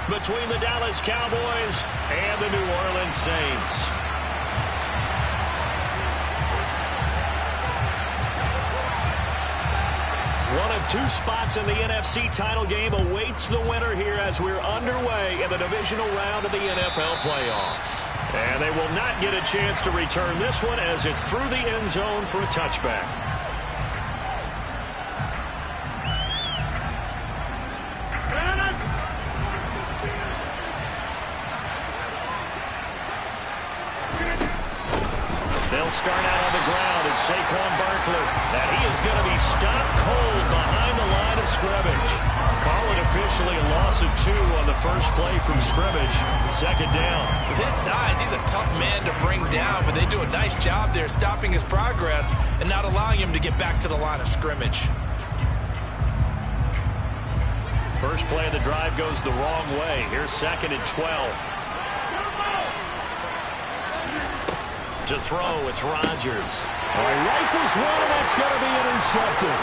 between the Dallas Cowboys and the New Orleans Saints. One of two spots in the NFC title game awaits the winner here as we're underway in the divisional round of the NFL playoffs. And they will not get a chance to return this one as it's through the end zone for a touchback. They'll start out on the ground, and Saquon Barkley. And he is going to be stopped cold behind the line of scrimmage. Call it officially a loss of 2 on the first play from scrimmage. Second down. With his size, he's a tough man to bring down, but they do a nice job there stopping his progress and not allowing him to get back to the line of scrimmage. First play of the drive goes the wrong way. Here's 2nd and 12. To throw, it's Rodgers. He rifles one, and that's going to be intercepted.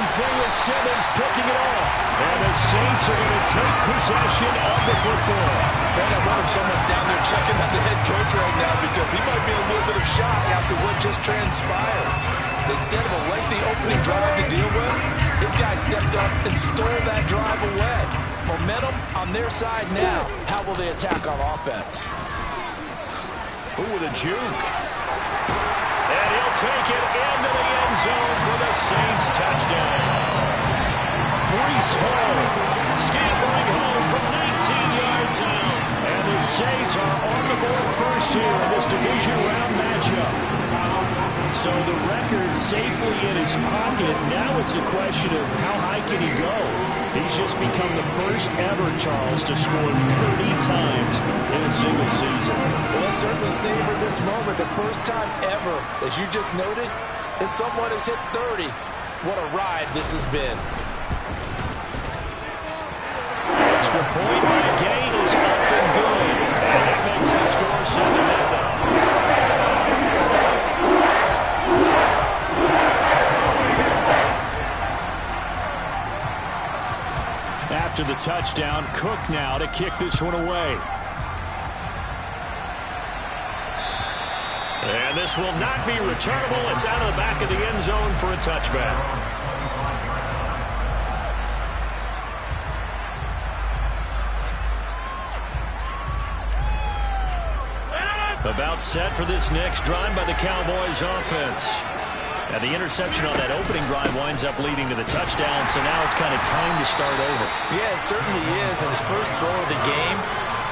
Isaiah Simmons picking it off. And the Saints are going to take possession of the football. Man, I wonder if someone's down there checking on the head coach right now because he might be in a little bit of shock after what just transpired. Instead of a lengthy opening drive to deal with, this guy stepped up and stole that drive away. Momentum on their side now. How will they attack on offense? Ooh, with a juke. And he'll take it into the end zone for the Saints touchdown. Breece Hall Scampering home from 19 yards out. And the Saints are on the board first here in this division round matchup. So the record safely in his pocket. Now it's a question of how high can he go? He's just become the first ever, Charles, to score 30 times in a single season. Well, certainly savor this moment. The first time ever, as you just noted, that someone has hit 30. What a ride this has been. Extra point by Gay is up and good. And that makes the score 7-0. After the touchdown, Cook now to kick this one away. And this will not be returnable. It's out of the back of the end zone for a touchback. About set for this next drive by the Cowboys offense. And the interception on that opening drive winds up leading to the touchdown, so now it's kind of time to start over. Yeah, it certainly is, and his first throw of the game.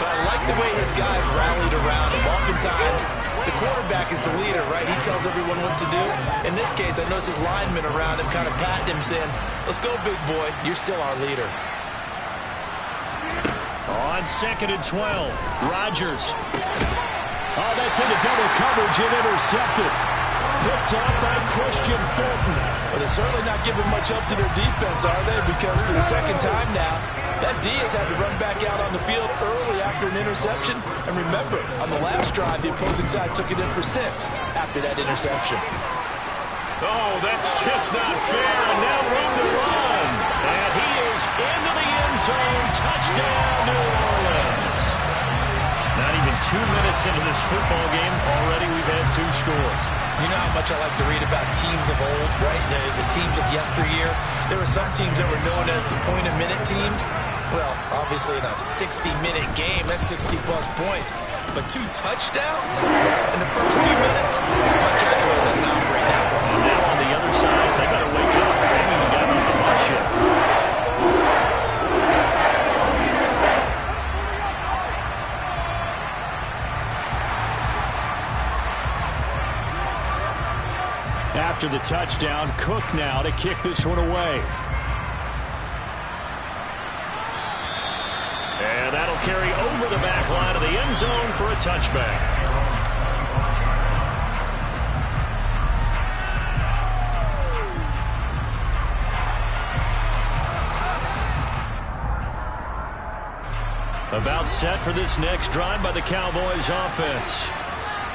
But I like the way his guys rallied around him. Oftentimes, the quarterback is the leader, right? He tells everyone what to do. In this case, I noticed his linemen around him kind of patting him, saying, "Let's go, big boy. You're still our leader." On 2nd and 12, Rodgers. Oh, that's into double coverage and intercepted. Picked off by Christian Fulton. But they're certainly not giving much up to their defense, are they? Because for the second time now, that D has had to run back out on the field early after an interception. And remember, on the last drive, the opposing side took it in for 6 after that interception. Oh, that's just not fair. And now room to run. And he is into the end zone. Touchdown, New Orleans. Not even 2 minutes into this football game, already we've had 2 scores. You know how much I like to read about teams of old, right? The teams of yesteryear. There were some teams that were known as the point-a-minute teams. Well, obviously in a 60-minute game, that's 60-plus points. But 2 touchdowns in the first 2 minutes? My calculator doesn't operate that way. And now on the other side, they better wake up. They haven't even gotten off the bus yet. After the touchdown, Cook now to kick this one away. And that'll carry over the back line of the end zone for a touchback. About set for this next drive by the Cowboys offense.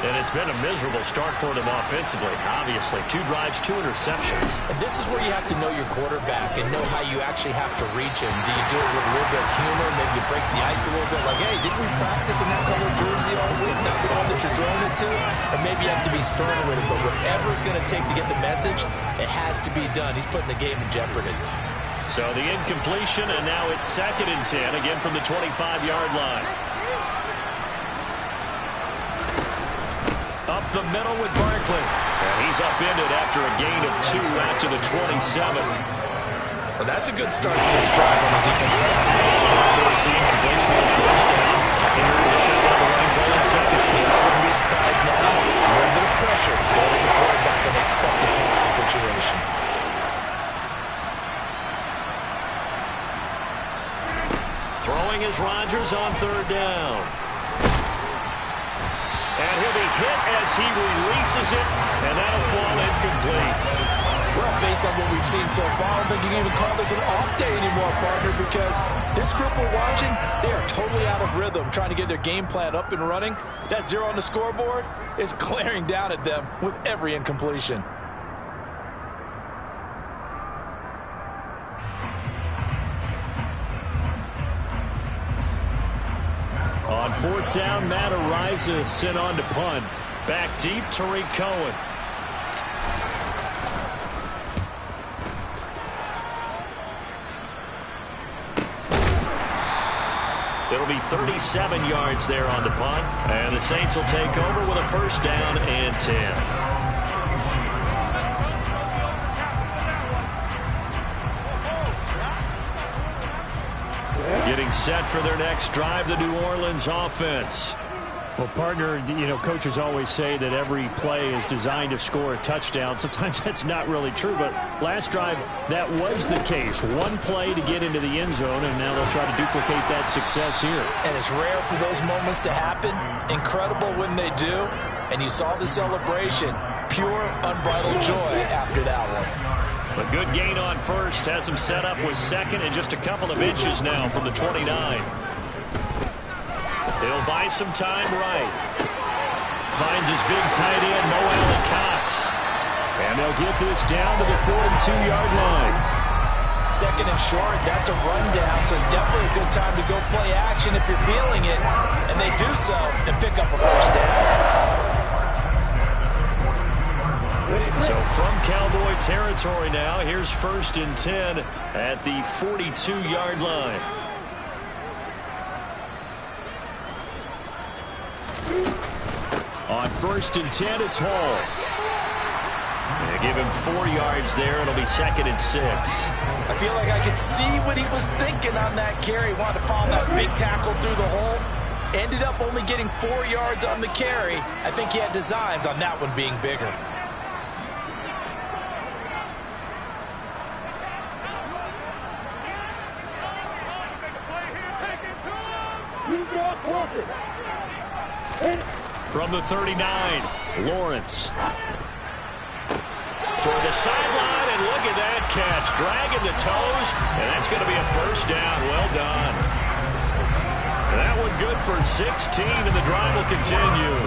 And it's been a miserable start for them offensively, obviously. 2 drives, 2 interceptions. And this is where you have to know your quarterback and know how you actually have to reach him. Do you do it with a little bit of humor? Maybe you break the ice a little bit, like, hey, didn't we practice in that color jersey all week, not the one that you're throwing it to? Or maybe you have to be stern with it, but whatever it's going to take to get the message, it has to be done. He's putting the game in jeopardy. So the incompletion, and now it's 2nd and 10, again from the 25-yard line. Up the middle with Barkley. And he's upended after a gain of 2 out to the 27. Well, that's a good start to this drive on the defensive side. Force the incompletion on 1st down. Here to shut down the right goal in 2nd. I wouldn't be surprised now. A little bit of pressure going at the quarterback in an expected passing situation. Throwing is Rodgers on 3rd down. And he'll be hit as he releases it, and that'll fall incomplete. Well, based on what we've seen so far, I don't think you can even call this an off day anymore, partner, because this group we're watching, they are totally out of rhythm, trying to get their game plan up and running. That 0 on the scoreboard is glaring down at them with every incompletion. On 4th down, Matt Ariza sent on to punt. Back deep, Tariq Cohen. It'll be 37 yards there on the punt. And the Saints will take over with a 1st down and 10. Getting set for their next drive, the New Orleans offense. Well, partner, coaches always say that every play is designed to score a touchdown. Sometimes that's not really true, but last drive, that was the case. One play to get into the end zone, and now they'll try to duplicate that success here. And it's rare for those moments to happen. Incredible when they do. And you saw the celebration. Pure, unbridled joy after that one. A good gain on 1st. Has him set up with 2nd and just a couple of inches now from the 29. He'll buy some time right. Finds his big tight end, Mo Alley-Cox. And they'll get this down to the 42-yard line. 2nd and short, that's a rundown, so it's definitely a good time to go play action if you're feeling it. And they do so and pick up a 1st down. So from Cowboy territory now, here's 1st and 10 at the 42-yard line. On 1st and 10, it's Hall. They give him 4 yards there. It'll be 2nd and 6. I feel like I could see what he was thinking on that carry. Wanted to follow that big tackle through the hole. Ended up only getting 4 yards on the carry. I think he had designs on that one being bigger. From the 39, Lawrence. Toward the sideline, and look at that catch. Dragging the toes, and that's going to be a 1st down. Well done. That one good for 16, and the drive will continue.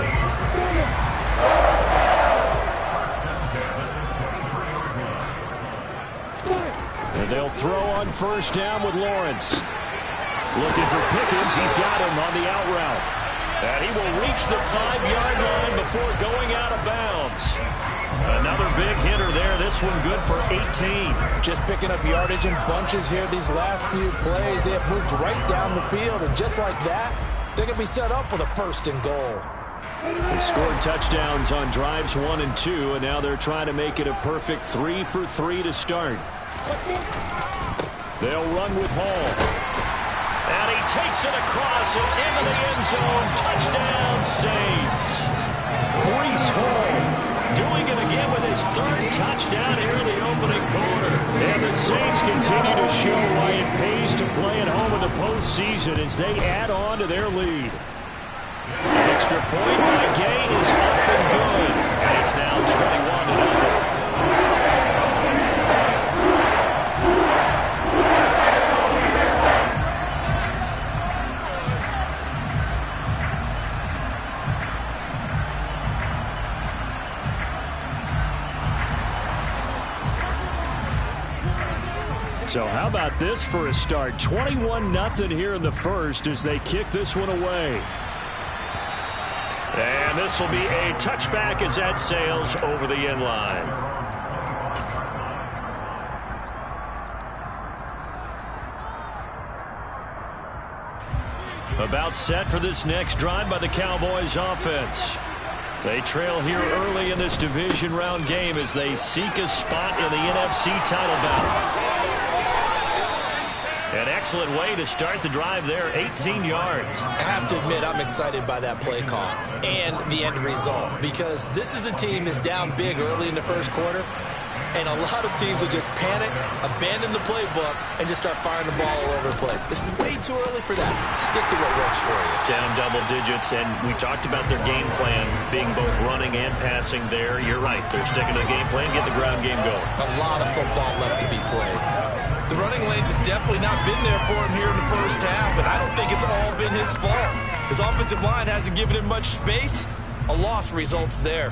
And they'll throw on 1st down with Lawrence. Looking for Pickens. He's got him on the out route. And he will reach the 5-yard line before going out of bounds. Another big hitter there. This one good for 18. Just picking up yardage in bunches here these last few plays. They have moved right down the field, and just like that, they're going to be set up with a 1st and goal. They scored touchdowns on drives 1 and 2, and now they're trying to make it a perfect 3 for 3 to start. They'll run with Hall. And he takes it across and into the end zone. Touchdown, Saints. Breece Hall doing it again with his 3rd touchdown here in the opening quarter. And the Saints continue to show why it pays to play at home in the postseason as they add on to their lead. An extra point by Gay is up and good. And it's now 21-0. So how about this for a start? 21-0 here in the first as they kick this one away. And this will be a touchback as that sails over the end line. About set for this next drive by the Cowboys offense. They trail here early in this division round game as they seek a spot in the NFC title battle. An excellent way to start the drive there, 18 yards. I have to admit, I'm excited by that play call and the end result because this is a team that's down big early in the first quarter, and a lot of teams will just panic, abandon the playbook, and just start firing the ball all over the place. It's way too early for that. Stick to what works for you. Down double digits, and we talked about their game plan being both running and passing there. You're right. They're sticking to the game plan, getting the ground game going. A lot of football left to be played. The running lanes have definitely not been there for him here in the first half, and I don't think it's all been his fault. His offensive line hasn't given him much space. A loss results there.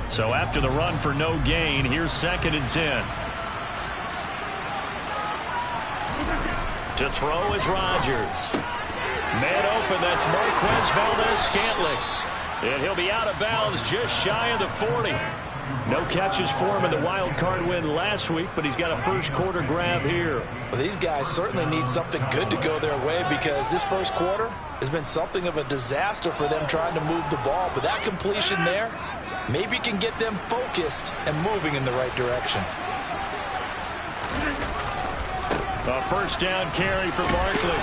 So after the run for no gain, here's 2nd and 10. To throw is Rodgers. Man open, that's Marquez Valdez-Scantling. And he'll be out of bounds just shy of the 40. No catches for him in the wild card win last week, but he's got a first quarter grab here. Well, these guys certainly need something good to go their way because this first quarter has been something of a disaster for them trying to move the ball. But that completion there maybe can get them focused and moving in the right direction. A first down carry for Barkley.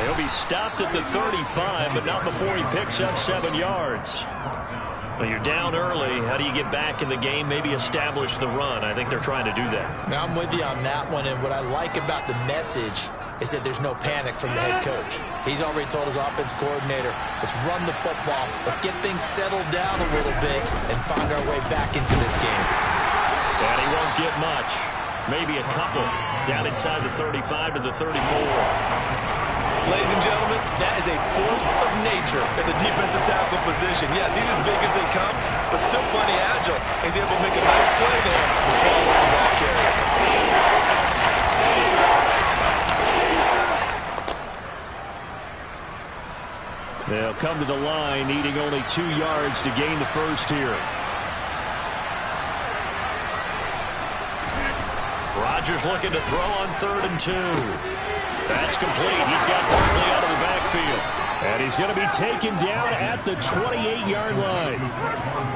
He'll be stopped at the 35, but not before he picks up 7 yards. Well, you're down early. How do you get back in the game, maybe establish the run? I think they're trying to do that. Now, I'm with you on that one, and what I like about the message is that there's no panic from the head coach. He's already told his offense coordinator, let's run the football, let's get things settled down a little bit and find our way back into this game. And he won't get much. Maybe a couple. Down inside the 35 to the 34. Ladies and gentlemen, that is a force of nature in the defensive tackle position. Yes, he's as big as they come, but still plenty agile. He's able to make a nice play there to swallow up the ball carrier. They'll come to the line, needing only 2 yards to gain the first here. Rodgers looking to throw on 3rd and 2. That's complete. He's got Barkley out of the backfield. And he's going to be taken down at the 28-yard line.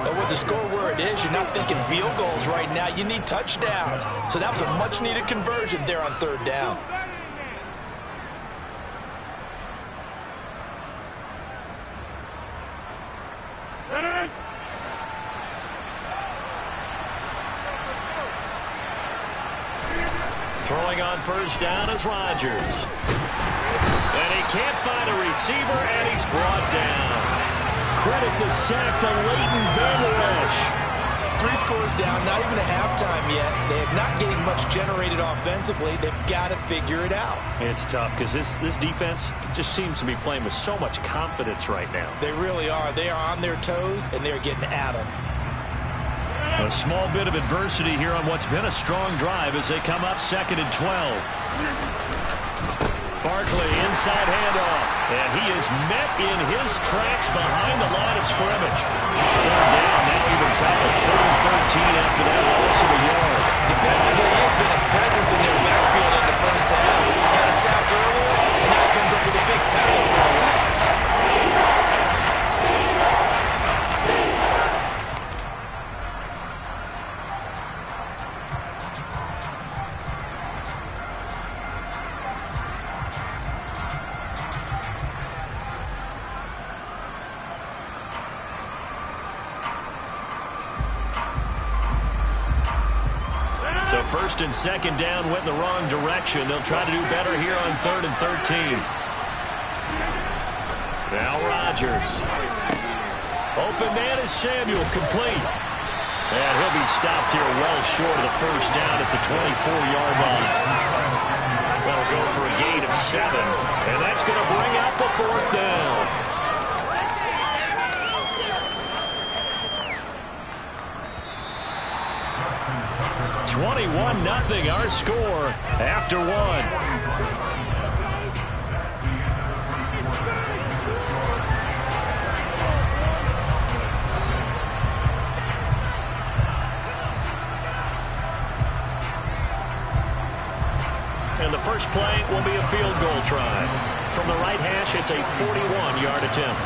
But with the score where it is, you're not thinking field goals right now. You need touchdowns. So that was a much-needed conversion there on 3rd down. Throwing on first down is Rodgers. And he can't find a receiver, and he's brought down. Credit the sack to Leighton Vander Esch. 3 scores down, not even a halftime yet. They are not getting much generated offensively. They've got to figure it out. It's tough because this defense just seems to be playing with so much confidence right now. They really are. They are on their toes, and they're getting at them. A small bit of adversity here on what's been a strong drive as they come up 2nd and 12. Barkley inside handoff, and he is met in his tracks behind the line of scrimmage. 3rd down, now even tougher. 3rd and 13 after that loss of a yard. Defensively, he has been a presence in their backfield in the first half. Had a sack earlier, and now he comes up with a big tackle for a loss. So 1st and 2nd down went in the wrong direction. They'll try to do better here on 3rd and 13. Now Rodgers. Open man is Samuel, complete. And he'll be stopped here well short of the first down at the 24-yard line. That'll go for a gain of 7. And that's going to bring up a 4th down. 21-0 our score after one. And the first play will be a field goal try. From the right hash, it's a 41-yard attempt.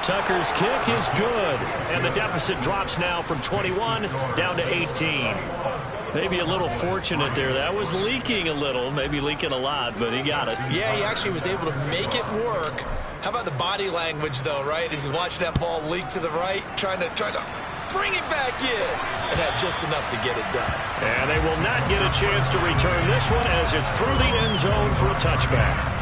Tucker's kick is good, and the deficit drops now from 21 down to 18. Maybe a little fortunate there. That was leaking a little, maybe leaking a lot, but he got it. Yeah, he actually was able to make it work. How about the body language, though, right? As he watched that ball leak to the right, trying to bring it back in, and had just enough to get it done. And they will not get a chance to return this one as it's through the end zone for a touchback.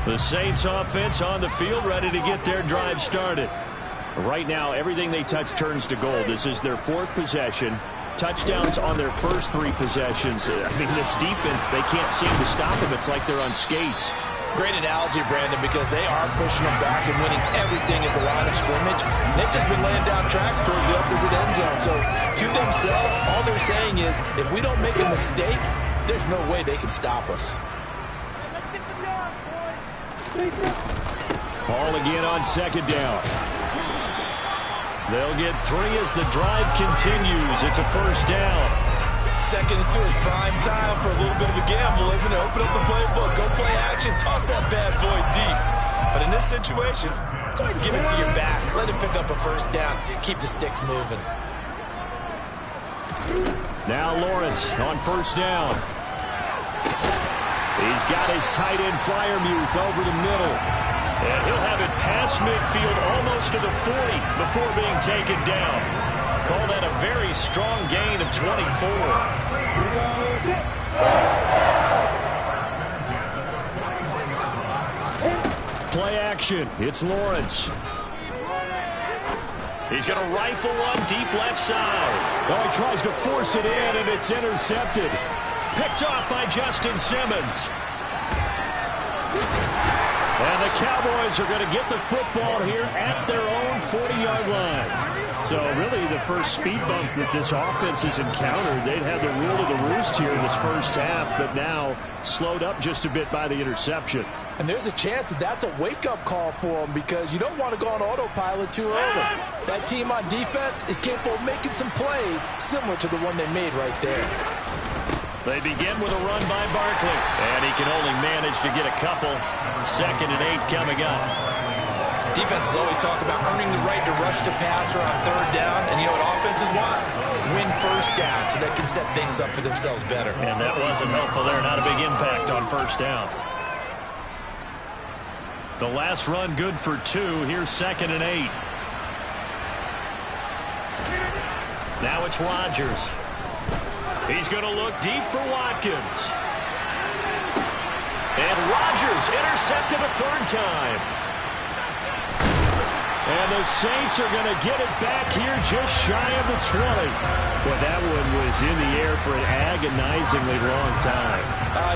The Saints offense on the field, ready to get their drive started. Right now, everything they touch turns to gold. This is their fourth possession. Touchdowns on their first three possessions. I mean, this defense, they can't seem to stop them. It's like they're on skates. Great analogy, Brandon, because they are pushing them back and winning everything at the line of scrimmage. They've just been laying down tracks towards the opposite end zone. So, to themselves, all they're saying is, if we don't make a mistake, there's no way they can stop us. Ball again on second down. They'll get three as the drive continues. It's a first down. Second and 2 is prime time for a little bit of a gamble, isn't it? Open up the playbook, go play action, toss that bad boy deep. But in this situation, go ahead and give it to your back. Let him pick up a first down. Keep the sticks moving. Now Lawrence on first down. He's got his tight end Fryermuth over the middle. And he'll have it past midfield almost to the 40 before being taken down. Call that a very strong gain of 24. Play action. It's Lawrence. He's going to rifle one deep left side. Oh, he tries to force it in, and it's intercepted. Picked off by Justin Simmons. And the Cowboys are going to get the football here at their own 40-yard line. So really the first speed bump that this offense has encountered, they'd had the rule of the roost here in this first half, but now slowed up just a bit by the interception. And there's a chance that that's a wake-up call for them because you don't want to go on autopilot too early. That team on defense is capable of making some plays similar to the one they made right there. They begin with a run by Barkley, and he can only manage to get a couple. 2nd and 8 coming up. Defenses always talk about earning the right to rush the passer on third down, and you know what offenses want? Win first down so they can set things up for themselves better. And that wasn't helpful there. Not a big impact on first down. The last run good for 2. Here's 2nd and 8. Now it's Rodgers. He's going to look deep for Watkins. And Rodgers intercepted a third time. And the Saints are going to get it back here just shy of the 20. Well, that one was in the air for an agonizingly long time.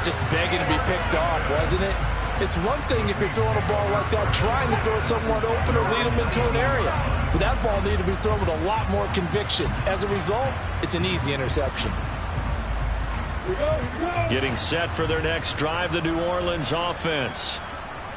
Just begging to be picked off, wasn't it? It's one thing if you're throwing a ball like that, trying to throw someone open or lead them into an area. But that ball needed to be thrown with a lot more conviction. As a result, it's an easy interception. Getting set for their next drive, the New Orleans offense.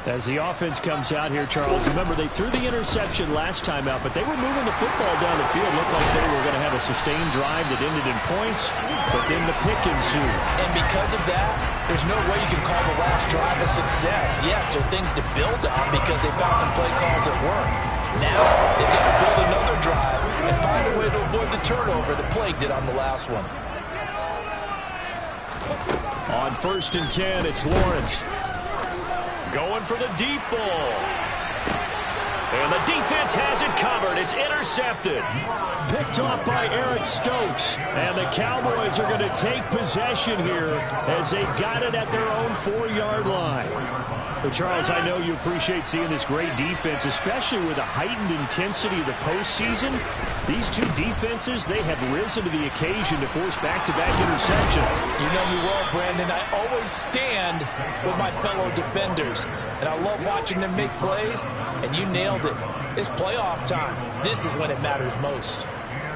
As the offense comes out here, Charles, remember they threw the interception last time out, but they were moving the football down the field. Looked like they were going to have a sustained drive that ended in points, but then the pick ensued. And because of that, there's no way you can call the last drive a success. Yes, there are things to build on because they found some play calls that work. Now, they've got to build another drive and find a way to avoid the turnover that plagued it on the last one. On 1st and 10, it's Lawrence. Going for the deep ball. And the defense has it covered. It's intercepted. Picked off by Eric Stokes. And the Cowboys are going to take possession here as they've got it at their own 4-yard line. But Charles, I know you appreciate seeing this great defense, especially with the heightened intensity of the postseason. These two defenses, they have risen to the occasion to force back-to-back interceptions. You know me well, Brandon. I always stand with my fellow defenders, and I love watching them make plays, and you nailed it. It's playoff time. This is when it matters most.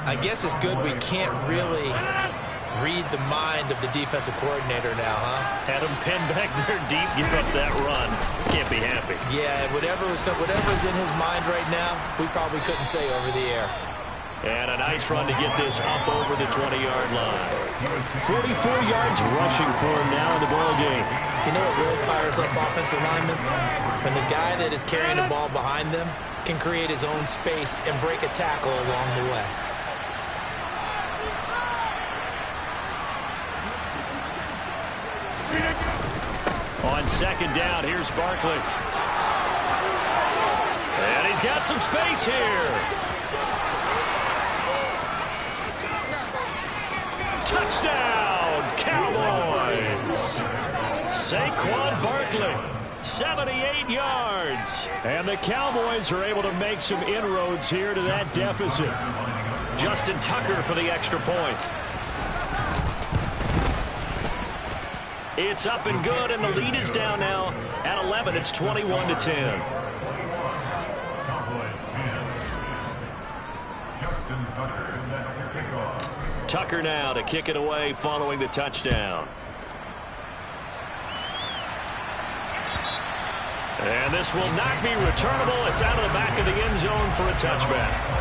I guess it's good we can't really read the mind of the defensive coordinator now, huh? Had him pinned back there deep, give up that run. Can't be happy. Yeah, whatever's in his mind right now, we probably couldn't say over the air. And a nice run to get this up over the 20-yard line. 44 yards rushing for him now in the ball game. You know what really fires up offensive linemen? When the guy that is carrying the ball behind them can create his own space and break a tackle along the way. On second down, here's Barkley. And he's got some space here. Touchdown, Cowboys! Saquon Barkley, 78 yards. And the Cowboys are able to make some inroads here to that deficit. Justin Tucker for the extra point. It's up and good, and the lead is down now at 11. It's 21-10. Tucker now to kick it away following the touchdown. And this will not be returnable. It's out of the back of the end zone for a touchback.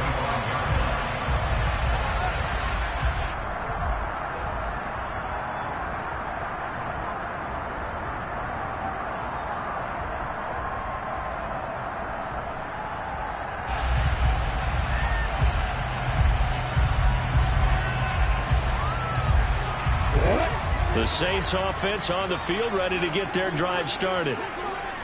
The Saints offense on the field, ready to get their drive started.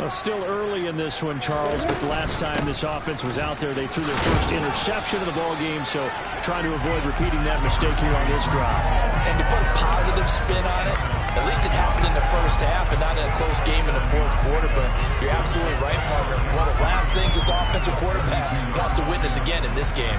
Well, still early in this one, Charles, but the last time this offense was out there, they threw their first interception of the ball game, so trying to avoid repeating that mistake here on this drive. And to put a positive spin on it, at least it happened in the first half and not in a close game in the fourth quarter, but you're absolutely right, partner. One of the last things this offensive quarterback wants to witness again in this game.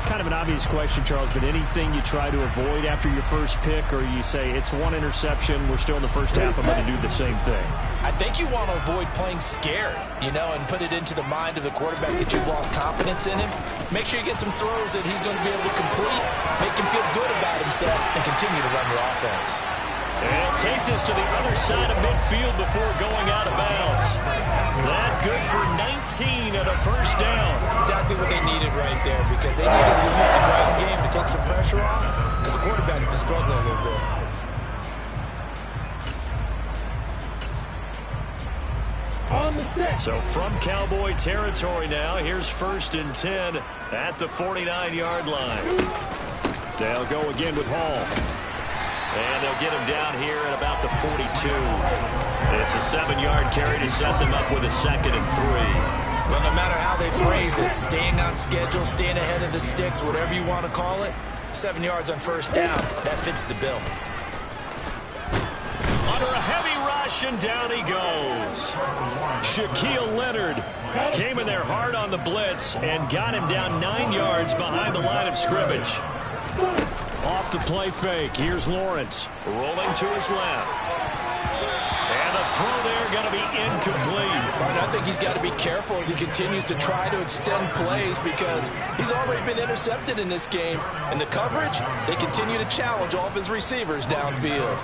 Kind of an obvious question, Charles, but anything you try to avoid after your first pick, or you say it's one interception, we're still in the first half, I'm going to do the same thing? I think you want to avoid playing scared, you know, and put it into the mind of the quarterback that you've lost confidence in him. Make sure you get some throws that he's going to be able to complete, make him feel good about himself, and continue to run your offense. And he'll take this to the other side of midfield before going out of bounds. That good for 19 and a first down. Exactly what they needed right there, because they needed to use the ground game to take some pressure off, because the quarterback's been struggling a little bit. So from Cowboy territory now, here's 1st and 10 at the 49-yard line. They'll go again with Hall. And they'll get him down here at about the 42. It's a 7-yard carry to set them up with a 2nd and 3. Well, no matter how they phrase it, staying on schedule, staying ahead of the sticks, whatever you want to call it, 7 yards on first down, that fits the bill. Under a heavy rush, and down he goes. Shaquille Leonard came in there hard on the blitz and got him down 9 yards behind the line of scrimmage. Off the play fake, here's Lawrence. Rolling to his left. And the throw there going to be incomplete. And I think he's got to be careful as he continues to try to extend plays, because he's already been intercepted in this game. And the coverage, they continue to challenge all of his receivers downfield.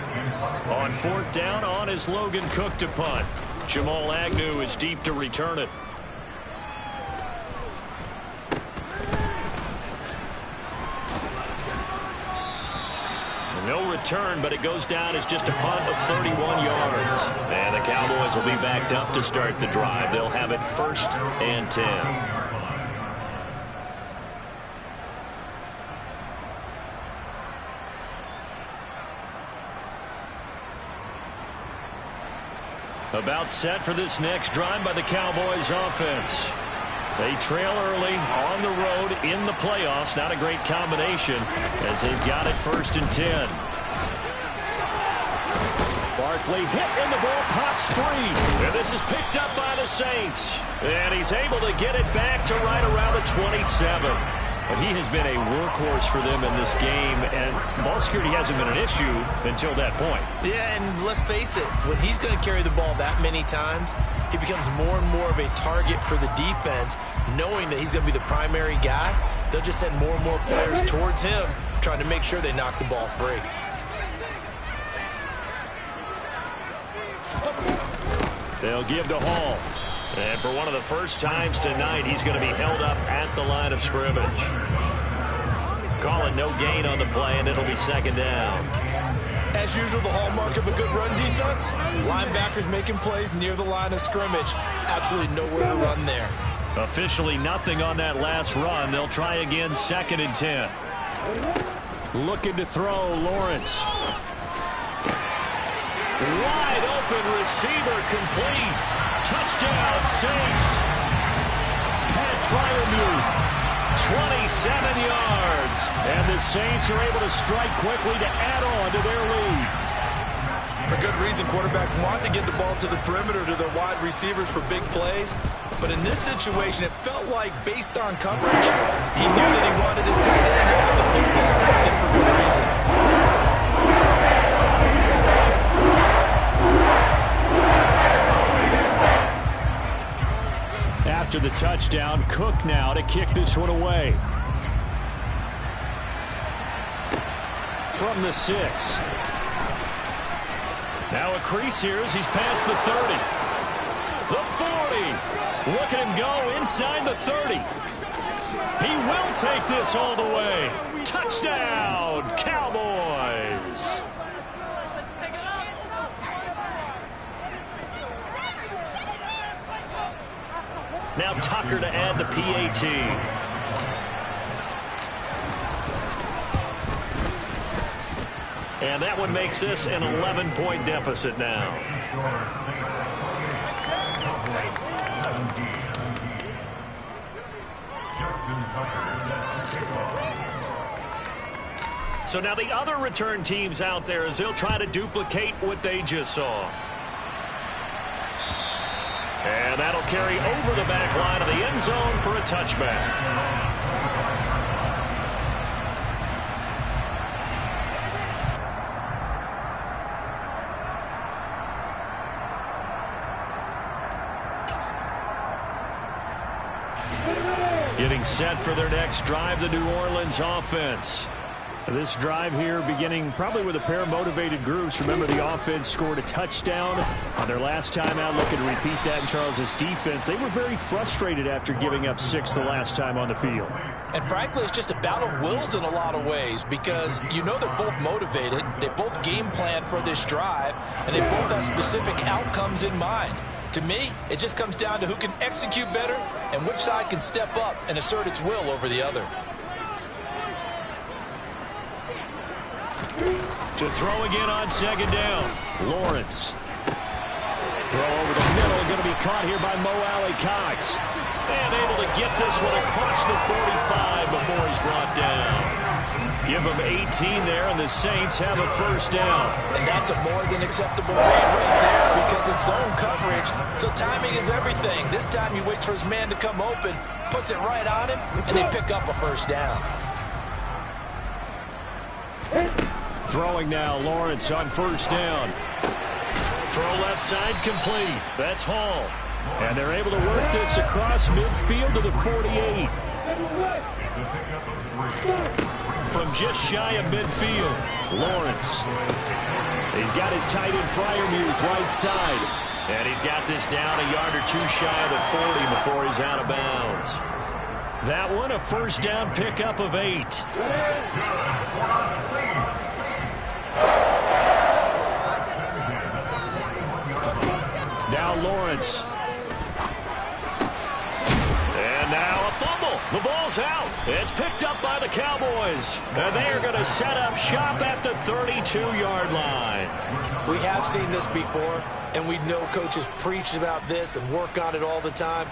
On 4th down, on is Logan Cook to punt. Jamal Agnew is deep to return it. No return, but it goes down as just a punt of 31 yards. And the Cowboys will be backed up to start the drive. They'll have it 1st and 10. About set for this next drive by the Cowboys offense. They trail early on the road in the playoffs. Not a great combination as they've got it 1st and 10. Barkley hit and the ball pops free. And this is picked up by the Saints. And he's able to get it back to right around the 27. But he has been a workhorse for them in this game, and ball security hasn't been an issue until that point. Yeah, and let's face it, when he's going to carry the ball that many times, he becomes more and more of a target for the defense, knowing that he's going to be the primary guy. They'll just send more and more players towards him, trying to make sure they knock the ball free. They'll give to Hall. And for one of the first times tonight, he's going to be held up at the line of scrimmage. Calling no gain on the play, and it'll be second down. As usual, the hallmark of a good run defense, linebackers making plays near the line of scrimmage. Absolutely nowhere to run there. Officially nothing on that last run. They'll try again, 2nd and 10. Looking to throw, Lawrence. Wide open receiver complete. Touchdown, Saints. Pat Freiermuth, 27 yards. and the Saints are able to strike quickly to add on to their lead. For good reason, quarterbacks want to get the ball to the perimeter to their wide receivers for big plays. But in this situation, it felt like, based on coverage, he knew that he wanted his tight end to have the football, and for good reason. After the touchdown, Cook now to kick this one away. From the 6. Now a crease here as he's past the 30. The 40. Look at him go inside the 30. He will take this all the way. Touchdown, Cowboys. Now Tucker to add the PAT. And that one makes this an 11-point deficit now. So now the other return teams out there as they'll try to duplicate what they just saw. And that'll carry over the back line of the end zone for a touchback. Getting set for their next drive, the New Orleans offense. This drive here beginning probably with a pair of motivated groups. Remember, the offense scored a touchdown on their last time out. Looking to repeat that in Charles's defense. They were very frustrated after giving up 6 the last time on the field. And frankly, it's just a battle of wills in a lot of ways because you know they're both motivated. They both game plan for this drive, and they both have specific outcomes in mind. To me, it just comes down to who can execute better and which side can step up and assert its will over the other. To throw again on 2nd down. Lawrence. Throw over the middle. Going to be caught here by Mo Alley Cox. And able to get this one across the 45 before he's brought down. Give him 18 there, and the Saints have a first down. And that's a more than acceptable read right there because it's zone coverage. So timing is everything. This time he waits for his man to come open, puts it right on him, and they pick up a first down. Throwing now, Lawrence on first down. Throw left side complete. That's Hall. And they're able to work this across midfield to the 48. From just shy of midfield, Lawrence. He's got his tight end Freiermuth right side. And he's got this down a yard or 2 shy of the 40 before he's out of bounds. That one a first down pickup of 8. Now Lawrence. And now a fumble. The ball's out. It's picked up by the Cowboys. And they are going to set up shop at the 32-yard line. We have seen this before, and we know coaches preach about this and work on it all the time.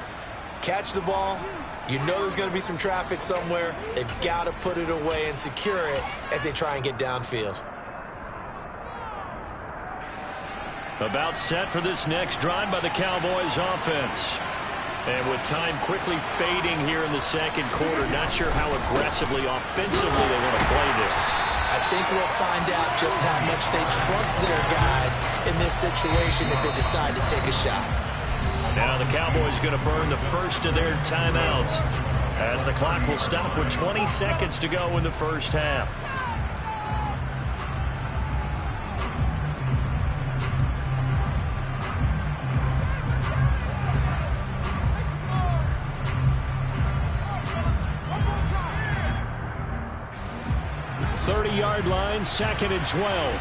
Catch the ball. You know there's going to be some traffic somewhere. They've got to put it away and secure it as they try and get downfield. About set for this next drive by the Cowboys offense. And with time quickly fading here in the second quarter, not sure how aggressively, offensively they want to play this. I think we'll find out just how much they trust their guys in this situation if they decide to take a shot. Now the Cowboys going to burn the first of their timeouts as the clock will stop with 20 seconds to go in the first half. Line, 2nd and 12.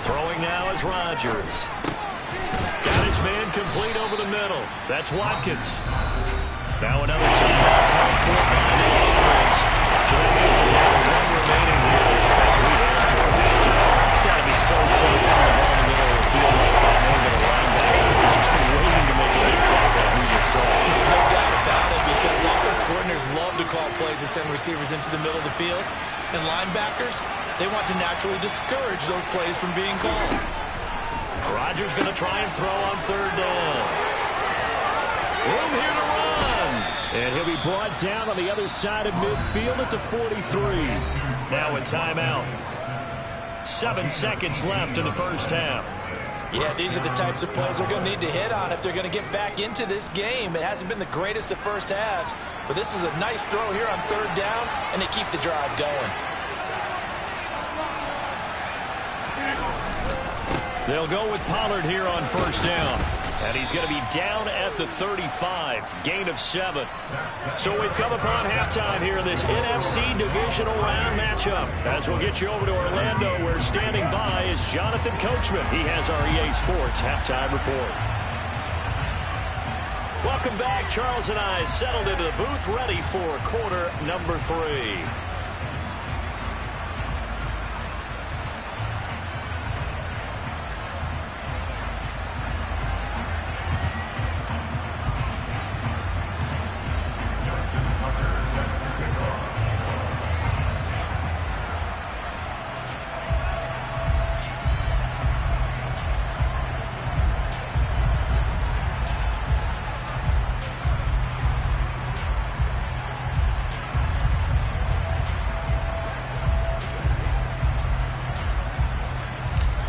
Throwing now is Rodgers. Got his man complete over the middle. That's Watkins. Now another timeout coming for the offense. So that means the one remaining here as we head toward halftime. It's got to be so tough having the ball in the middle of the field like that. Knowing that a linebacker is just waiting to make a big tackle like we just saw. No doubt about it, because offense coordinators love to call plays to send receivers into the middle of the field. And linebackers, they want to naturally discourage those plays from being called. Rodgers going to try and throw on 3rd down. Room here to run. And he'll be brought down on the other side of midfield at the 43. Now a timeout. 7 seconds left in the first half. Yeah, these are the types of plays they're going to need to hit on if they're going to get back into this game. It hasn't been the greatest of first halves, but this is a nice throw here on 3rd down, and they keep the drive going. They'll go with Pollard here on 1st down. And he's going to be down at the 35. Gain of 7. So we've come upon halftime here in this NFC Divisional Round matchup. As we'll get you over to Orlando, where standing by is Jonathan Coachman. He has our EA Sports Halftime Report. Welcome back. Charles and I settled into the booth, ready for quarter number 3.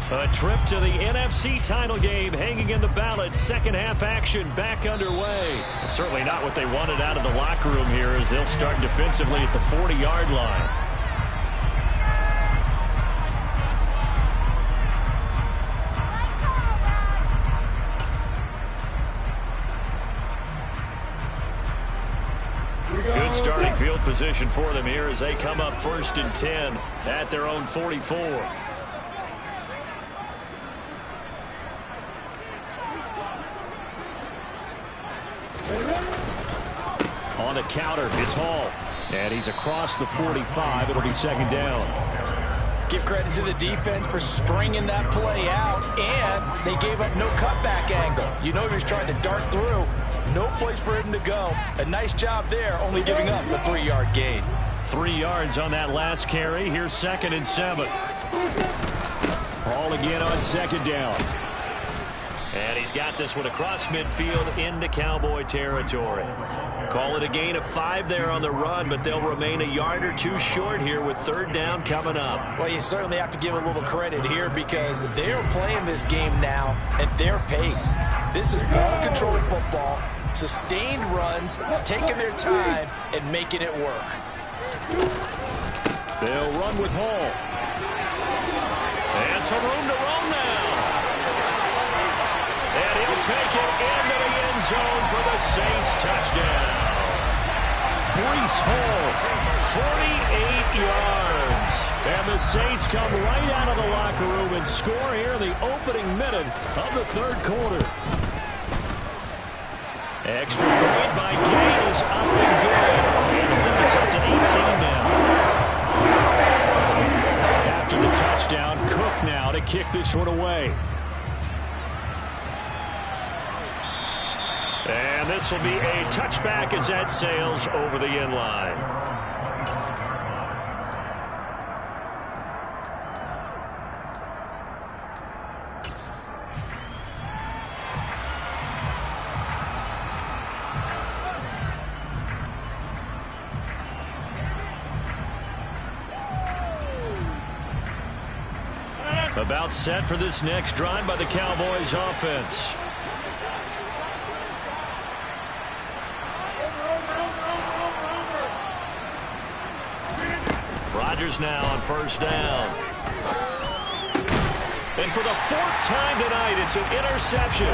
A trip to the NFC title game hanging in the balance. Second half action back underway. Certainly not what they wanted out of the locker room here as they'll start defensively at the 40-yard line. Good starting field position for them here as they come up 1st and 10 at their own 44. On the counter, it's Hall. And he's across the 45. It'll be 2nd down. Give credit to the defense for stringing that play out, and they gave up no cutback angle. You know he was trying to dart through. No place for him to go. A nice job there, only giving up a 3-yard gain. 3 yards on that last carry. Here's 2nd and 7. Hall again on 2nd down. And he's got this one across midfield into Cowboy territory. Call it a gain of 5 there on the run, but they'll remain a yard or 2 short here with 3rd down coming up. Well, you certainly have to give a little credit here because they're playing this game now at their pace. This is ball-controlled football, sustained runs, taking their time, and making it work. They'll run with Hall. And some room to roam now. And he'll take it into the end zone for the Saints touchdown. Breece Hall, 48 yards. And the Saints come right out of the locker room and score here in the opening minute of the 3rd quarter. Extra point by Gay is up and good. And the lead is up to 18 now. After the touchdown, Cook now to kick this one away. And this will be a touchback as that sails over the end line. About set for this next drive by the Cowboys offense. Rodgers now on first down. And for the fourth time tonight, it's an interception.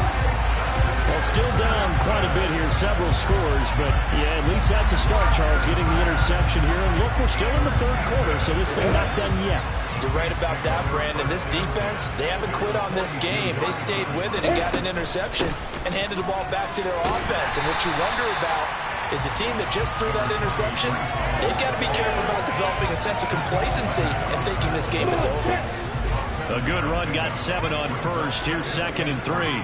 Well, still down quite a bit here, several scores, but yeah, at least that's a start, Charles, getting the interception here. And look, we're still in the third quarter, so this thing not done yet. You're right about that, Brandon. This defense, they haven't quit on this game. They stayed with it and got an interception and handed the ball back to their offense. And what you wonder about is the team that just threw that interception, they've got to be careful about developing a sense of complacency and thinking this game is over. A good run, got 7 on first. Here's 2nd and 3.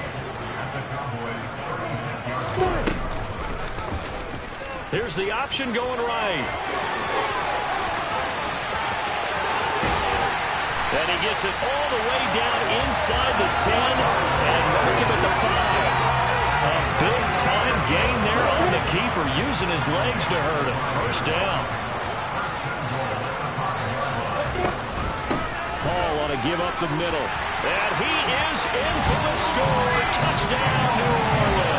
Here's the option going right. And he gets it all the way down inside the 10 and mark him at the 5. A big-time gain there on the keeper, using his legs to hurt him. First down. Hall on a give up the middle. And he is in for the score. Touchdown, New Orleans.